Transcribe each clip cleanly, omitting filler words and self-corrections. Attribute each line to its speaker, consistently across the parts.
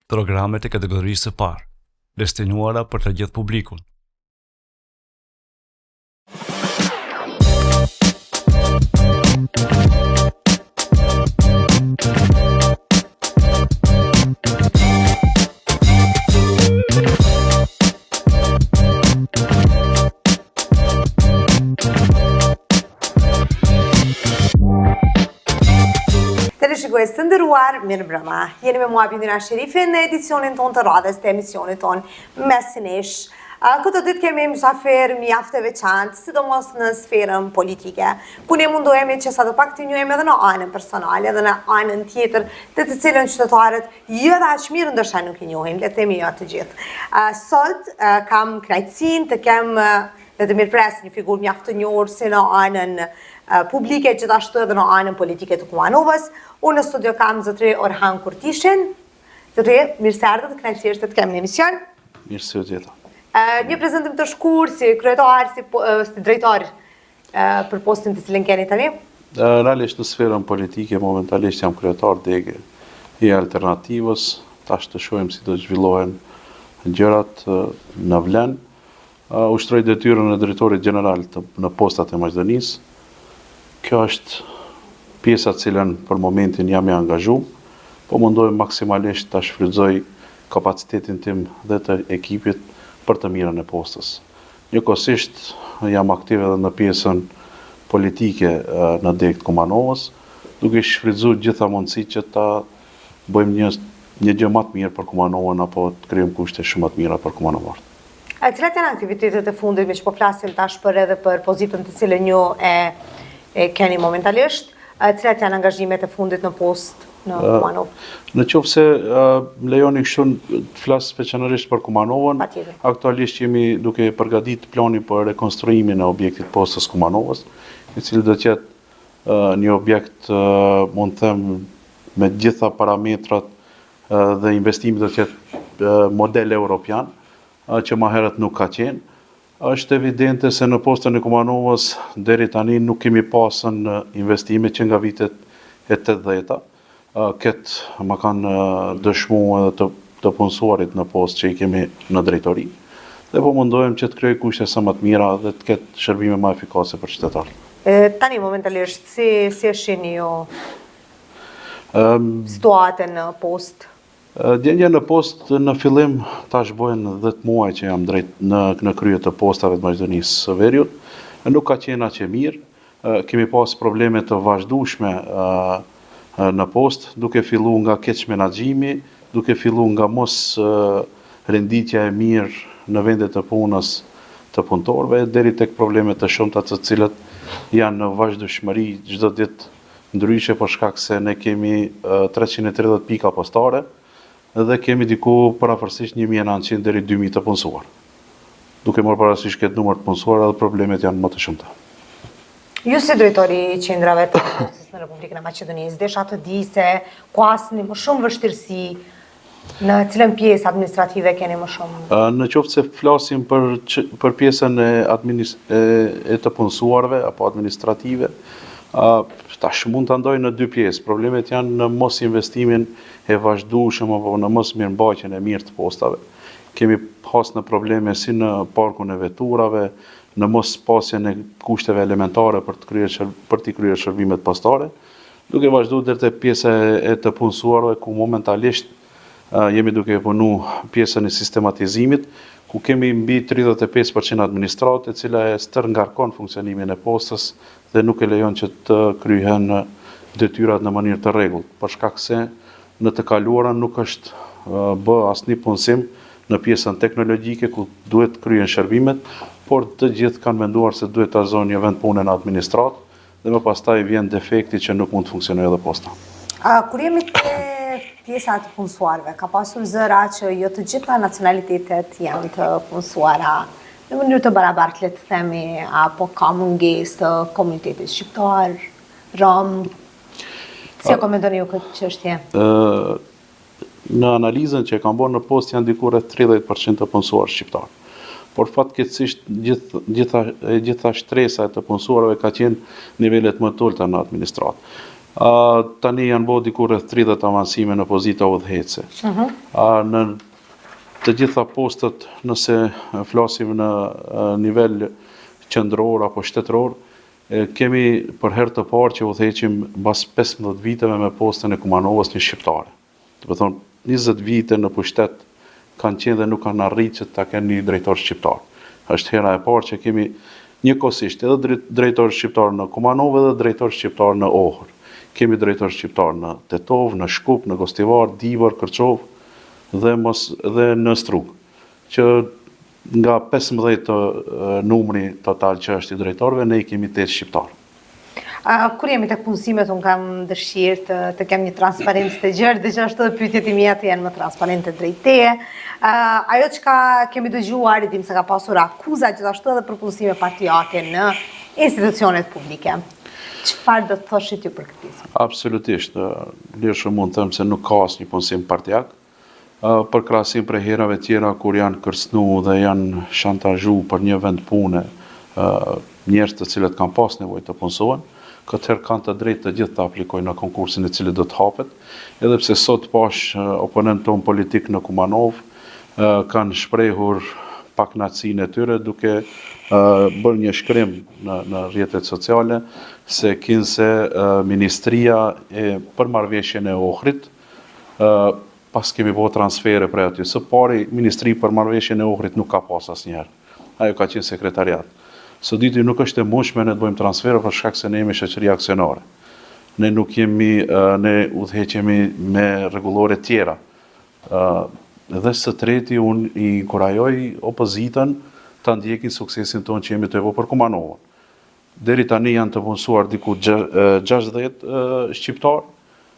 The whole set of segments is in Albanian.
Speaker 1: Programet e kategorisë së parë, destinuara për të gjithë publikun.
Speaker 2: Shikues të nderuar, mirëmbrëma. Jeni me mua Bindina Sherifi në edicionin ton të radhës të emisionit ton Mesinish. Këtë ditë kemi mysafir mjaft të veçantë, sidomos në sferën politike, ku ne mundohemi që sa të pak të njohemi edhe në anën personale dhe në anën tjetër të cilën qytetarët jo dhe aq mirë ndoshta nuk i njohin, le të themi jo të gjithë. Sot kam kënaqësinë të kem dhe të mirëpres një figurë mjaft të njohur si në anën publike, gjithashtu edhe në anën politike të Kumanovës. Unë në studio kam zotëri Orhan Kurtishin. Zotëri, mirë se ardhët, kënaqësi të kem në emision.
Speaker 3: Mirë se u gjeta.
Speaker 2: Një prezantim të shkurtër si kryetar, si drejtor për postin të cilin keni tani?
Speaker 3: Realisht në sferën politike, momentalisht jam kryetar dege i Alternativës. Tash të shohim si do të zhvillohen gjërat në Vlen. Ushtroj detyrën e drejtorit gjeneral në postat e Maqedonisë. Kjo është pjesa cilën për momentin jam i angazhuar, po mundohem maksimalisht ta shfrytëzoj kapacitetin tim dhe të ekipit për të mirën e postës. Njëkohësisht jam aktiv edhe në pjesën politike në degët Kumanovës, duke shfrytëzuar gjitha mundësitë që ta bëjmë një gjë më të mirë për Kumanovën apo të krijojmë kushte shumë më të mira për Kumanovën.
Speaker 2: Cilat janë aktivitetet e fundit, me që po flasim tash për edhe për pozitën të cilën ju e keni momentalisht, cilat janë angazhimet e fundit në post në Kumanovë?
Speaker 3: Në qoftë se më lejoni kështu të flas veçanërisht për Kumanovën, aktualisht jemi duke përgatitur planin për rekonstruimin e objektit postës Kumanovës, i cili do të jetë një objekt, mund të them, me të gjitha parametrat dhe investimi do të jetë model evropian, që më herët nuk ka qenë. Është evidente se në postën e Kumanovës deri tani nuk kemi pasën investime që nga vitet e 80-ta. Këtë më kanë dëshmuar edhe të punësuarit në postë që i kemi në drejtori. Dhe po mundohem që të krijoj kushte sa më të mira dhe të ketë shërbime më efikase për qytetarët.
Speaker 2: Tani momentalisht si shihni ju situatën në postë?
Speaker 3: Gjendja në postë në fillim tash bojnë 10 muaj që jam drejt në krye të postave të Maqedonisë së Veriut. Nuk ka qenë aq e mirë. Kemi pas probleme të vazhdueshme në postë, duke filluar nga keq menaxhimi, duke filluar nga mos renditja e mirë në vendet të punës të punëtorëve, deri tek probleme të shumta të cilat janë në vazhdueshmëri çdo ditë ndryshe për shkak se ne kemi 330 pika postare dhe kemi diku parafërsisht 1900 deri 2000 të punësuar. Duke marrë parasysh këtë numër të punësuar, edhe problemet janë më të shumta.
Speaker 2: Ju si drejtori i qendrave të postës në Republikën e Maqedonisë, desha të di se ku asni më shumë vështirësi, në cilën pjesë administrative keni më shumë?
Speaker 3: Në qoftë se flasim për pjesën e të punësuarve apo administrative, tash mund të ndojnë në dy pjesë. Problemet janë në mos investimin e vazhdueshëm apo në mos mirëmbajtjen e mirë të postave. Kemi pas në probleme si në parkun e veturave, në mos pasjen e kushteve elementare për të kryer shërbimet postare, duke vazhduar deri te pjesa e të punësuarve ku momentalisht jemi duke punu pjesën e sistematizimit, ku kemi mbi 35% administratë, e cila e stërngarkon funksionimin e postës dhe nuk e lejon që të kryhen detyrat në mënyrë të rregullt, për shkak se në të kaluarën nuk është bë asnjë punësim në pjesën teknologjike ku duhet kryen shërbimet, por të gjithë kanë menduar se duhet ta zonë një vend pune në administratë dhe më pastaj vjen defekti që nuk mund të funksionojë edhe posta.
Speaker 2: Kur jemi te pjesa të punësuarve, ka pasur zëra që jo të gjitha nacionalitetet janë të punësuara në mënyrë të barabartë, le të themi, apo ka mungesë të komunitetit shqiptar, rom? Si e komentoni ju këtë çështje?
Speaker 3: Në analizën që e kam bërë në post janë diku rreth 30% të punësuar shqiptar. Por fatkeqësisht gjitha shtresa e të punësuarve ka qenë nivelet më të ulta në administratë. Tani janë bërë diku rreth 30 avancime në pozita udhëhece. Në të gjitha postat, nëse flasim në nivel qendror apo shtetëror, kemi për herë të parë që udhëheqim mbas 15 viteve me postën e Kumanovës një shqiptare. Do të thonë 20 vite në pushtet kanë qenë dhe nuk kanë arritur që ta kenë një drejtor shqiptar. Është hera e parë që kemi njëkohësisht edhe drejtor shqiptar në Kumanovë dhe drejtor shqiptar në Ohër. Kemi drejtor shqiptar në Tetov, në Shkup, në Gostivar, Divar, Kërçov dhe në Strug, që nga 15 numri total që është i drejtorëve, ne i kemi 8 shqiptarë.
Speaker 2: Kur jemi tek punësimet, unë kam dëshirë të kem një transparencë të gjerë, dhe që ashtu dhe pyetjet e mia të jenë më transparente drejt teje. Ajo që kemi dëgjuar, dim se ka pasur akuza gjithashtu edhe për punësime partijake në institucionet publike. Çfarë do të thoshit ju për këtë?
Speaker 3: Absolutisht, lirshëm mund të them se nuk ka asnjë punësim partijak. Për krahasim për herave tjera kur janë kërcënu dhe janë shantazhu për një vend pune njerëz të cilët kanë pas nevojë të punësohen, këtëherë kanë të drejtë të gjithë të aplikojnë në konkursin i cili do të hapet, edhe pse sot pash oponent ton politik në Kumanov kanë shprehur pakënaqësinë e tyre duke bërë një shkrim në rrjetet sociale se kinse Ministria për marrëveshjen e Ohrit, pas kemi bërë transfere prej aty. Së pari, Ministri për marrëveshjen e Ohrit nuk ka pas asnjëherë. Ajo ka qenë sekretariat. Së diti nuk është e mundshme ne të bëjmë transfere për shkak se ne jemi shoqëri aksionare. Ne nuk jemi, ne udhëheqemi me rregullore tjera. Dhe së treti, unë i inkurajoj opozitën ta ndjekin suksesin tonë që jemi të bërë për Kumanovën. Deri tani janë të punësuar diku 60 shqiptar,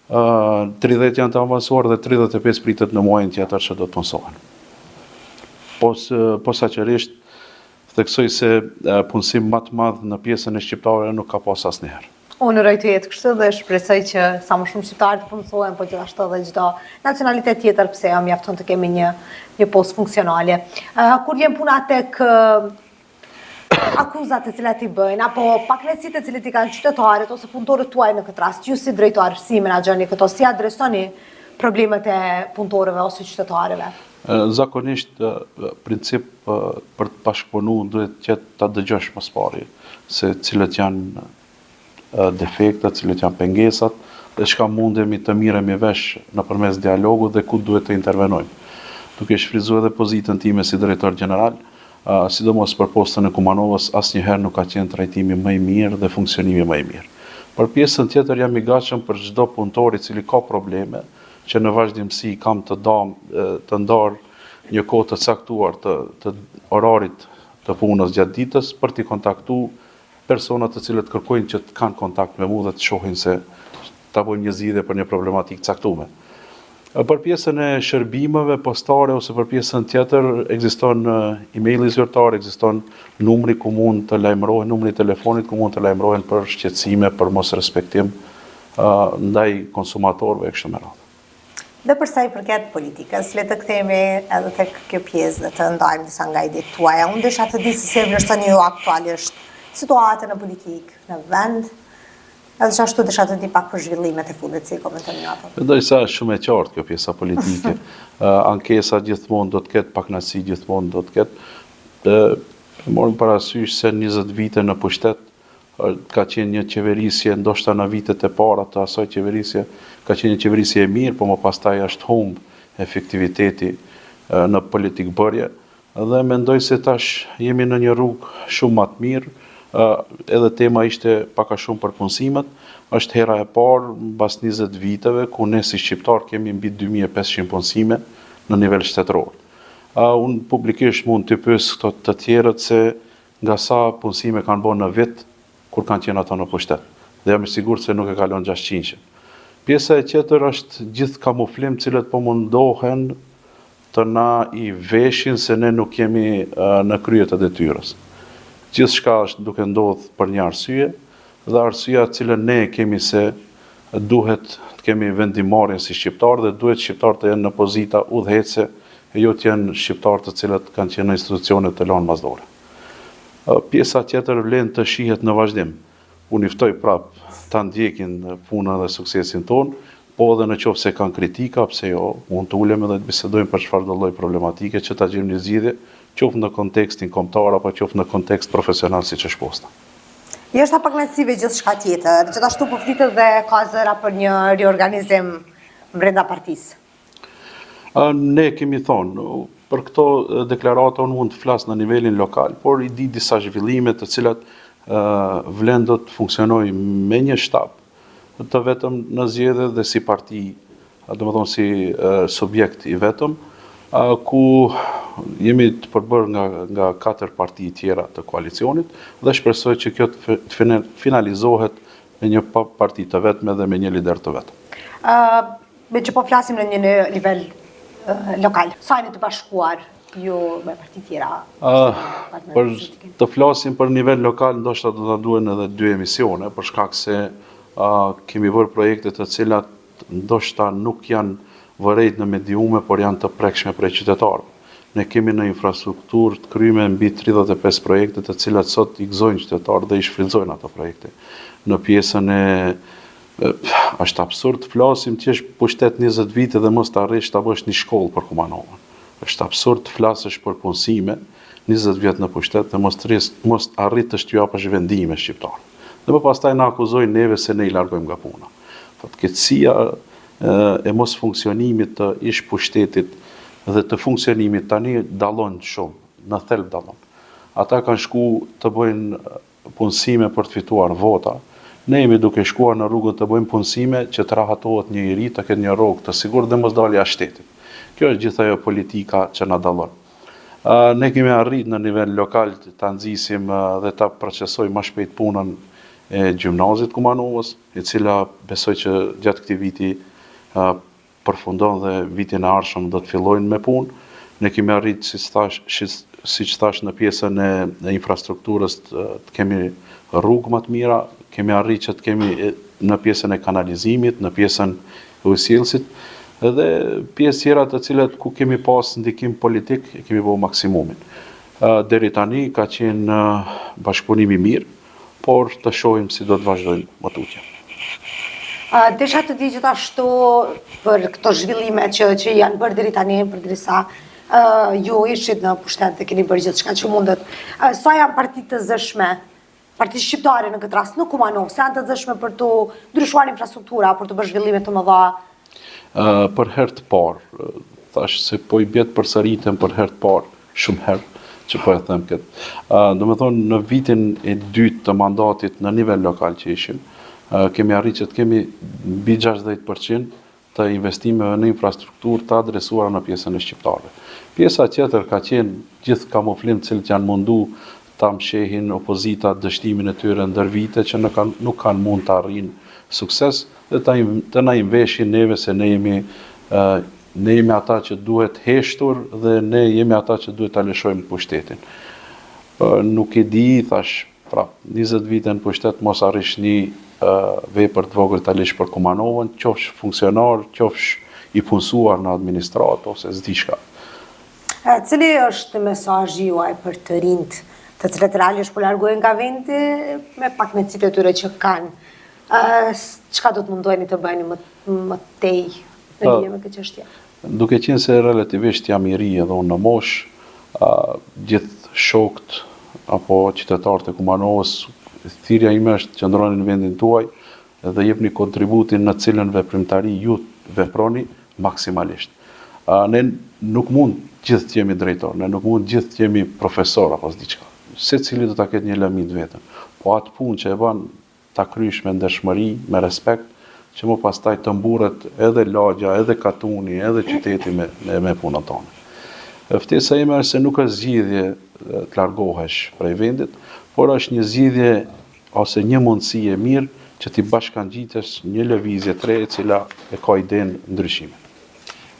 Speaker 3: 30 janë të avansuar dhe 35 pritet në muajin tjetër që do të punësohen. Posaçërisht theksoj se punësim më të madh në pjesën e shqiptarëve nuk ka pas asnjëherë.
Speaker 2: Unë uroj të jetë kështu dhe shpresoj që sa më shumë shqiptarë të punësohen, po gjithashtu edhe çdo nacionalitet tjetër, pse jo mjafton të kemi një postë funksionale. Kur vjen puna tek akuzat e cilat i bëjnë, apo pakletësitë e cilat i kanë qytetarët ose punëtorët tuaj në këtë rast, ju si drejtor, si menaxhoni këto, si adresoni problemet e punëtorëve ose qytetarëve?
Speaker 3: Zakonisht, princip për të bashkëpunuar duhet që ta dëgjosh më së pari se cilët janë defektet, cilët janë pengesat dhe çka mundemi të miremi vesh nëpërmes dialogut dhe ku duhet të intervenojmë. Duke shfrytzuar edhe pozitën time si drejtor general, sidomos për postën e Kumanovës, asnjëherë nuk ka qenë trajtimi më i mirë dhe funksionimi më i mirë. Për pjesën tjetër jam i gatshëm për çdo punëtor i cili ka probleme, që në vazhdimsi kam të ndarë një kohë të caktuar të orarit të punës gjatë ditës për t'i kontaktuar personat të cilët kërkojnë që të kanë kontakt me mua dhe të shohin se ta bëjmë një zgjidhje për një problematikë caktuar. Për pjesën e shërbimeve postare ose për pjesën tjetër ekziston emaili zyrtar, ekziston numri ku mund të lajmërohen, numri i telefonit ku mund të lajmërohen për shqetësime, për mos respektim ndaj konsumatorëve e kështu me radhë.
Speaker 2: Dhe përsa i përket politikës, le të kthehemi edhe tek kjo pjesë dhe të ndajmë disa nga idetë tuaja. Unë desha të di se vlerësoni ju aktualisht situatën e politikë në vend, edhe që ashtu desha të di pak për zhvillimet e fundit, si komentoni ato.
Speaker 3: Mendoj se është shumë e qartë kjo pjesa politike. Ankesa gjithmonë do të ketë, pakënaqësi gjithmonë do të ketë. Morëm parasysh se 20 vite në pushtet ka qenë një qeverisje, ndoshta në vitet e para të asaj qeverisje, ka qenë një qeverisje e mirë, por më pastaj është humb efektiviteti në politikë bërje. Dhe mendoj se tash jemi në një rrugë shumë më të mirë. Edhe tema ishte pak a shumë për punësimet, është hera e parë mbas 20 viteve ku ne si shqiptar kemi mbi 2500 punësime në nivel shtetëror. Unë publikisht mund të pyes këto të tjerët se nga sa punësime kanë bërë në vit kur kanë qenë ato në pushtet. Dhe jam i sigurt se nuk e kalon 600. Pjesa e tjetër është gjithë kamuflim cilët po mundohen të na i veshin se ne nuk jemi në krye të detyrës. Gjithçka është duke ndodhur për një arsye, dhe arsyeja e cilën ne kemi se duhet të kemi vendimarrje si shqiptar dhe duhet shqiptarët të jenë në pozita udhëhece e jo të jenë shqiptarë të cilët kanë qenë në institucione të lanë masdore. Pjesa tjetër vlen të shihet në vazhdim. Unë i ftoj prap ta ndjekin punën dhe suksesin tonë, po edhe në qoftë se kanë kritika, pse jo, mund të ulemi dhe të bisedojmë për çfarë do lloj problematike që ta gjejmë një zgjidhje, qoftë në kontekstin kombëtar apo qoftë në kontekst profesional siç është posta.
Speaker 2: Jashtë pakënaqësive gjithçka tjetër, gjithashtu po flitet dhe ka zëra për një riorganizim brenda partisë.
Speaker 3: Ne kemi thonë, për këto deklarata unë mund të flas në nivelin lokal, por i di disa zhvillime të cilat vlen do të funksionojë me një shtab të vetëm në zgjedhje dhe si parti, domethënë si subjekt i vetëm, ku jemi të përbërë nga 4 parti tjera të koalicionit dhe shpresoj që kjo të finalizohet me një parti të vetme dhe me një lider të vetëm.
Speaker 2: Me që po flasim në një nivel lokal, sa jeni të bashkuar ju me parti tjera?
Speaker 3: Për të flasim për nivel lokal, ndoshta do ta duhen edhe 2 emisione, për shkak se kemi bërë projekte të cilat ndoshta nuk janë vërejt në mediume, por janë të prekshme prej qytetarëve. Ne kemi në infrastrukturë të kryme mbi 35 projekte të cilat sot i gëzojnë qytetarë dhe i shfrytëzojnë ato projekte. Në pjesën është absurd të flasim që është pushtet 20 vite dhe mos të arrish ta bësh një shkollë për Kumanovën. Është absurd të flasësh për punësime 20 vjet në pushtet dhe mos arrit të shtyapësh vendime shqiptar. Dhe më pastaj na akuzojnë neve se ne i largojmë nga puna. Fatkeqësia e mos funksionimit të ish pushtetit dhe të funksionimit tani dallon shumë, në thelb dallon. Ata kanë shku të bëjnë punësime për të fituar vota. Ne jemi duke shkuar në rrugën të bëjmë punësime që të rahatohet një iri, të ketë një rrogë të sigurt dhe mos dalë jashtë shtetit. Kjo është gjithë ajo politika që na dallon. Ne kemi arrit në nivel lokal ta nxisim dhe ta procesojmë më shpejt punën e gjimnazit Kumanovës, e cila besoj që gjatë këtij viti përfundon dhe vitin e ardhshëm do të fillojnë me punë. Ne kemi arrit, siç thash, në pjesën e infrastrukturës të kemi rrugë më të mira, kemi arrit që të kemi në pjesën e kanalizimit, në pjesën e ujësillësit, dhe pjesë tjera të cilat ku kemi pas ndikim politik, kemi bërë maksimumin. Deri tani ka qenë bashkëpunimi mirë, por të shohim si do të vazhdojmë më tutje.
Speaker 2: Desha të di gjithashtu për këto zhvillime që janë bërë deri tani, përderisa ju ishit në pushtet dhe keni bërë gjithçka që mundet. Sa janë partitë të zëshme, partitë shqiptare në këtë rast, në Kumanovë, sa janë të zëshme për të ndryshuar infrastruktura, për të bërë zhvillime të mëdha?
Speaker 3: Për herë të parë, thash se po i bjet përsëritem për herë të parë, shumë herë që po e them këtë. Domethënë në vitin e dytë të mandatit në nivel lokal që ishim, kemi arritur që të kemi mbi 60% të investimeve në infrastrukturë të adresuara në pjesën e shqiptarëve. Pjesa tjetër ka qenë gjithë kamuflim të cilët janë mundu ta mshehin opozita dështimin e tyre ndër vite që nuk kanë mund të arrijnë sukses dhe të na inveshin neve se ne jemi ata që duhet heshtur dhe ne jemi ata që duhet ta lëshojmë pushtetin. Nuk e di, thash, 20 vite në pushtet mos arrish një vepër të vogël ta lësh për Kumanovën, qofsh funksionar, qofsh i punësuar në administratë ose s'diçka.
Speaker 2: Cili është mesazhi juaj për të rinjt, të cilët realisht po largohen nga vendi me pakënaqësitë e tyre që kanë? Çka do të mundoheni të bëni më tej në lidhje me këtë çështje?
Speaker 3: Duke qenë se relativisht jam i ri edhe unë në moshë, gjithë shokët apo qytetarët e Kumanovës, thirrja ime është që qëndroni në vendin tuaj dhe jepni kontributin në cilën veprimtari ju veproni maksimalisht. Ne nuk mund gjithë të jemi drejtor, ne nuk mund gjithë të jemi profesor apo diçka. Secili do ta ketë një lëmit vetën. Po atë punë që e bën ta krysh me ndershmëri, me respekt, që më pastaj të mburret edhe lagja, edhe Katuni, edhe qyteti me punën tonë. Ftesa ime është se nuk është zgjidhje të largohesh prej vendit, por është një zgjidhje ose një mundësi e mirë që ti bashkangjitesh një lëvizje të re e cila e ka idenë ndryshime.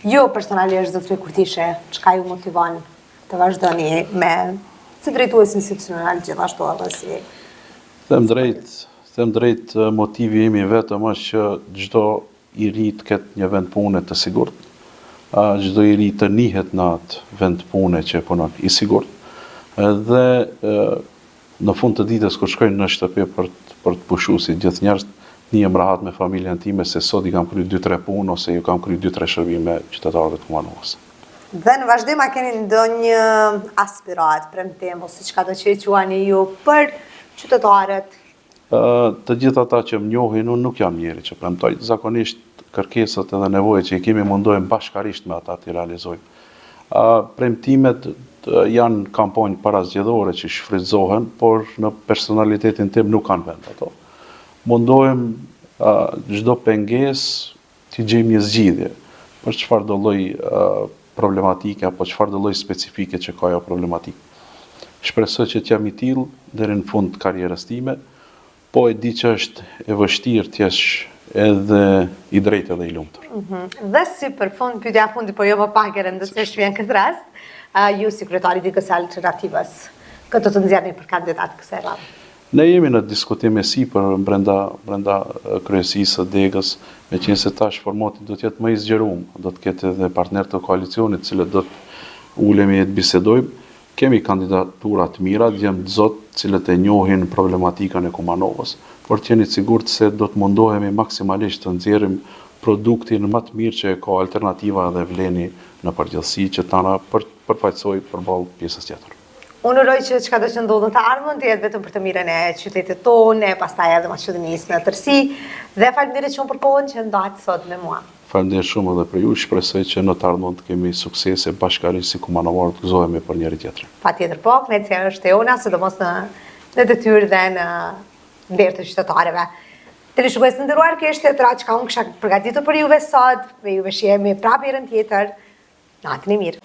Speaker 2: Jo personalisht, zotëri Kurtishe, çka ju motivon të vazhdoni me si drejtues institucional gjithashtu edhe si?
Speaker 3: Them drejt, motivi im i vetëm është që çdo i ri të ketë një vend pune të sigurt, çdo i ri të njihet në atë vend pune që punon i sigurt. Dhe në fund të ditës kur shkojnë në shtëpi për të pushuar si gjithë njerëzit, Nihem rahat me familjen time se sot I kam kry 2-3 punë ose ju kam kry 2-3 shërbime qytetarëve të Kumanovës.
Speaker 2: Dhe në vazhdim a keni ndonjë aspirat, premtim, ose çka do që quani ju për qytetarët?
Speaker 3: Të gjithë ata që më njohin, unë nuk jam njeri që premtoj. Zakonisht kërkesat edhe nevojat që I kemi mundohem bashkarisht me ata të realizojmë. Premtimet janë kampanjë parazgjedhore që shfrytëzohen, por në personalitetin tim nuk kanë vend ato. Mundohem çdo pengesë t'i gjejmë një zgjidhje për çfarë do lloj problematike apo çfarë do lloj specifike që ka ajo problematikë. Shpresoj që t'jam I tillë deri në fund të karrierës time, po e di që është e vështirë t'jesh edhe I drejtë edhe I lumtur.
Speaker 2: Dhe si për fund, pyetja fundi, po jo më pak e rëndësishme vjen këtë rast, ju si kryetari I dikës alternativës, këtë të nxjerrni për kandidat kësaj radhe?
Speaker 3: Ne jemi në diskutim e sipër brenda kryesisë së Degës, meqense tash formati do të jetë më I zgjeruar, do të ketë edhe partner të koalicionit, cilët do të ulemi e të bisedojmë. Kemi kandidatura të mira, jam zot cilët e njohin problematikën e Kumanovës, por të jeni të sigurt se do të mundohemi maksimalisht të nxjerrim produktin më të mirë që e ka alternativa dhe vleni në përgjithësi që tana përfaqësoj përballë pjesës tjetër.
Speaker 2: Unë uroj që çka do që ndodhë në të ardhmen të jetë vetëm për të mirën e qytetit tonë, pastaj edhe Maqedonisë në tërësi, dhe faleminderit shumë për kohën që ndahet sot me mua.
Speaker 3: Faleminderit shumë edhe për ju, shpresoj që në të ardhmen të kemi suksese bashkërisht si kumanovarë të gëzohemi për njëri tjetrin.
Speaker 2: Patjetër po, kënaqësia është e jona, sidomos në detyrë dhe në vlerë të qytetarëve. Televizionistë të nderuar, kjo është teatra që unë kisha përgatitur për juve sot, me juve shihemi prapë herën tjetër. Natën e mirë.